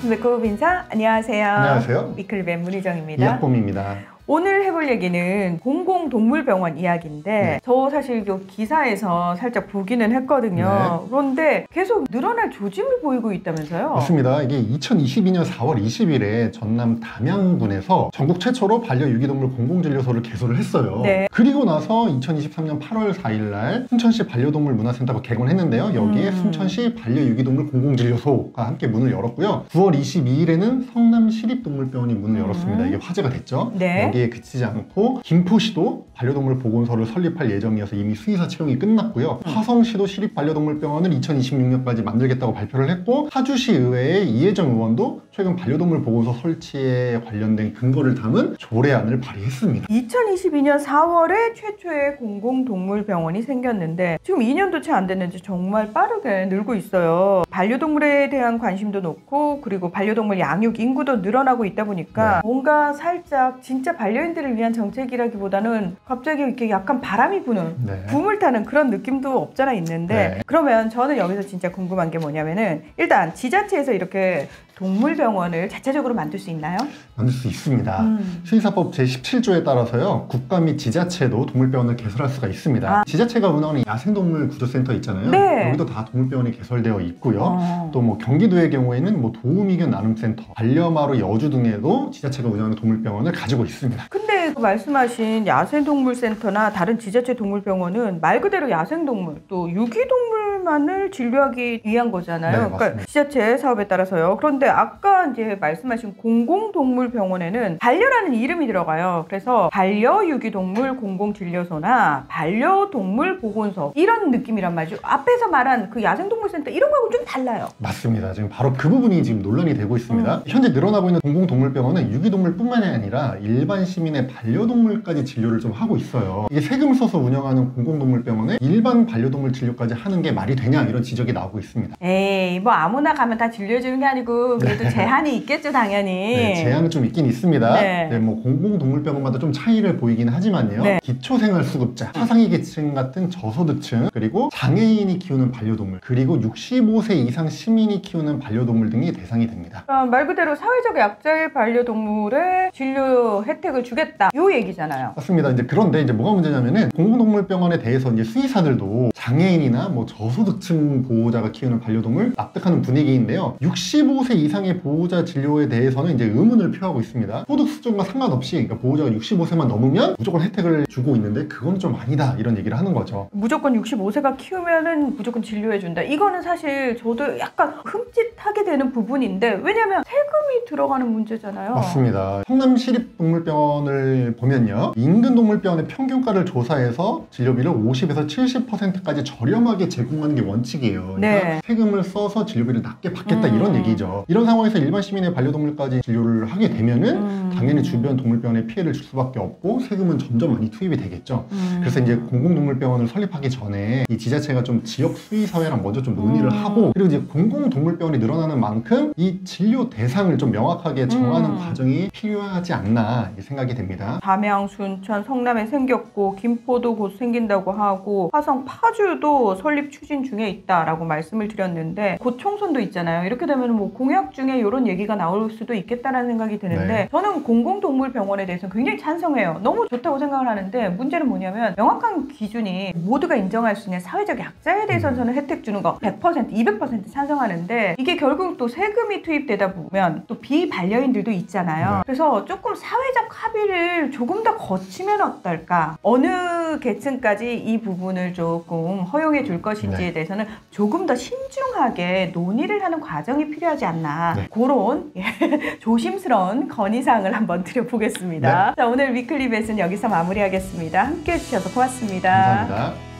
배꼽 인사 안녕하세요. 안녕하세요. 위클립의 문희정입니다. 이학범입니다. 오늘 해볼 얘기는 공공동물병원 이야기인데 네. 저 사실 이 기사에서 살짝 보기는 했거든요. 네. 그런데 계속 늘어날 조짐을 보이고 있다면서요? 맞습니다. 이게 2022년 4월 20일에 전남 담양군에서 전국 최초로 반려유기동물 공공진료소를 개소를 했어요. 네. 그리고 나서 2023년 8월 4일 날 순천시 반려동물 문화센터가 개관했는데요. 여기에 순천시 반려유기동물 공공진료소가 함께 문을 열었고요. 9월 22일에는 성남시립동물병원이 문을 열었습니다. 이게 화제가 됐죠. 네. 여기에 그치지 않고 김포시도 반려동물 보건소를 설립할 예정이어서 이미 수의사 채용이 끝났고요. 화성시도 시립반려동물병원을 2026년까지 만들겠다고 발표를 했고, 파주시 의회의 이혜정 의원도 최근 반려동물 보건소 설치에 관련된 근거를 담은 조례안을 발의했습니다. 2022년 4월에 최초의 공공동물병원이 생겼는데 지금 2년도 채 안 됐는지 정말 빠르게 늘고 있어요. 반려동물에 대한 관심도 높고 그리고 반려동물 양육 인구도 늘어나고 있다 보니까 뭔가 살짝 진짜 반려인들을 위한 정책이라기보다는 갑자기 이렇게 약간 바람이 부는 붐을 타는 그런 느낌도 없잖아 있는데 그러면 저는 여기서 진짜 궁금한 게 뭐냐면은 일단 지자체에서 이렇게 동물병원을 자체적으로 만들 수 있나요? 만들 수 있습니다. 수의사법 제17조에 따라서요, 국가 및 지자체도 동물병원을 개설할 수가 있습니다. 지자체가 운영하는 야생동물 구조센터 있잖아요. 네. 여기도 다 동물병원이 개설되어 있고요. 또 뭐 경기도의 경우에는 뭐 도우미견 나눔센터, 반려마루 여주 등에도 지자체가 운영하는 동물병원을 가지고 있습니다. 근데 말씀하신 야생동물센터나 다른 지자체 동물병원은 말 그대로 야생동물 또 유기동물만을 진료하기 위한 거잖아요. 네, 그러니까 지자체 사업에 따라서요. 그런데 아까 이제 말씀하신 공공동물병원에는 반려라는 이름이 들어가요. 그래서 반려유기동물 공공진료소나 반려동물 보건소 이런 느낌이란 말이죠. 앞에서 말한 그 야생동물센터 이런 거하고 좀 달라요. 맞습니다. 지금 바로 그 부분이 지금 논란이 되고 있습니다. 현재 늘어나고 있는 공공동물병원은 유기동물뿐만이 아니라 일반 시민의 반려동물까지 진료를 좀 하고 있어요. 이게 세금을 써서 운영하는 공공동물병원에 일반 반려동물 진료까지 하는 게 말이 되냐, 이런 지적이 나오고 있습니다. 에이, 뭐 아무나 가면 다 진료해주는 게 아니고 그래도 제한이 있겠죠, 당연히. 네, 제한은 좀 있긴 있습니다. 네. 뭐 공공동물병원마다 좀 차이를 보이긴 하지만요. 기초생활수급자, 차상위 계층 같은 저소득층, 그리고 장애인이 키우는 반려동물, 그리고 65세 이상 시민이 키우는 반려동물 등이 대상이 됩니다. 말 그대로 사회적 약자의 반려동물의 진료 혜택을 주겠다, 요 얘기잖아요. 맞습니다. 그런데 이제 뭐가 문제냐면은 공공동물병원에 대해서 이제 수의사들도 장애인이나 뭐 저소득층 보호자가 키우는 반려동물 납득하는 분위기인데요. 65세 이상의 보호자 진료에 대해서는 이제 의문을 표하고 있습니다. 소득 수준과 상관없이, 그러니까 보호자가 65세만 넘으면 무조건 혜택을 주고 있는데 그건 좀 아니다, 이런 얘기를 하는 거죠. 무조건 65세가 키우면은 무조건 진료해준다. 이거는 사실 저도 약간 흠칫하게 되는 부분인데, 왜냐면 세금이 들어가는 문제잖아요. 맞습니다. 성남시립동물병원을 보면요, 인근 동물병원의 평균가를 조사해서 진료비를 50에서 70%까지 저렴하게 제공하는 게 원칙이에요. 그러니까 세금을 써서 진료비를 낮게 받겠다, 이런 얘기죠. 이런 상황에서 일반 시민의 반려동물까지 진료를 하게 되면은 당연히 주변 동물병원에 피해를 줄 수밖에 없고 세금은 점점 많이 투입이 되겠죠. 그래서 이제 공공동물병원을 설립하기 전에 이 지자체가 좀 지역 수의사회랑 먼저 좀 논의를 하고, 그리고 이제 공공동물병원이 늘어나는 만큼 이 진료 대상을 좀 명확하게 정하는 과정이 필요하지 않나 생각이 됩니다. 담양, 순천, 성남에 생겼고 김포도 곧 생긴다고 하고 화성, 파주도 설립 추진 중에 있다라고 말씀을 드렸는데 곧 총선도 있잖아요. 이렇게 되면 뭐 공약 중에 이런 얘기가 나올 수도 있겠다라는 생각이 드는데 저는 공공동물병원에 대해서는 굉장히 찬성해요. 너무 좋다고 생각을 하는데 문제는 뭐냐면 명확한 기준이 모두가 인정할 수 있는 사회적 약자에 대해서는 저는 혜택 주는 거 100%, 200% 찬성하는데 이게 결국 또 세금이 투입되다 보면 또 비반려인들도 있잖아요. 그래서 조금 사회적 합의를 조금 더 거치면 어떨까? 어느 계층까지 이 부분을 조금 허용해 줄 것인지에 대해서는 조금 더 신중하게 논의를 하는 과정이 필요하지 않나. 그런 조심스러운 건의사항을 한번 드려보겠습니다. 자, 오늘 위클리 벳은 여기서 마무리하겠습니다. 함께 해주셔서 고맙습니다. 감사합니다.